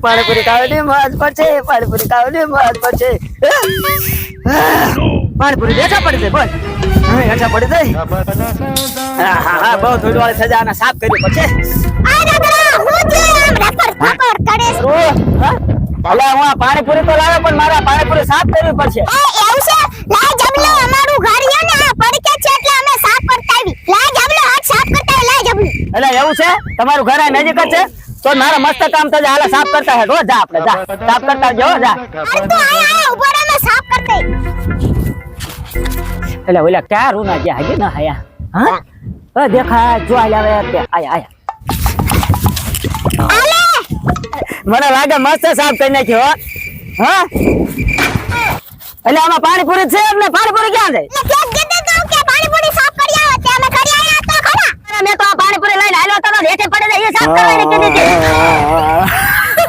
પાણીપુરી ખાવાની મોજ પડશે, પાણીપુરી ખાવાની મોજ પડશે. પાણીપુરી બેઠા પડી જાય, બોલ. હવે બેઠા પડી જાય. હા, બહુ થોડી વાર સજા આને સાફ કર્યું પછી. અલા હું આ પાણીપુરી તો લાવ્યો પણ મારા પાણીપુરી સાફ કરવી પડશે. એવું છે લાય જબલો અમારું ઘર છે ને પડકે છે એટલે અમે સાફ કરતા આવી. લાય જબલો હાથ સાફ કરતા આવી, લાય જબલો. અલા એવું છે તમારું ઘર આ નજીક જ છે તો મારા મસ્ત કામ થશે. હાલે સાફ કરતા હે રોજ જા આપણે જા સાફ કરતા જો જા. અરે તું આયા ઉભો રહે મે સાફ કરતે. એટલે ઓલા ક્યાં રૂના ગયા હજી ના આયા. હા દેખા જો આયા તે આયા. મને લાગે મસ્ત સાફ કરી નાખ્યો. હા એટલે આમાં પાણીપુરી છે એટલે પાણીપુરી ક્યાં જાય? ને કેસ દે તો કે પાણીપુરી સાફ કરી આવો તે અમે કરી આયા તો ખરા. મેં તો આ પાણીપુરી લઈને આલ્યો તો હેઠે પડે એ સાફ કરવાની કીધી હતી.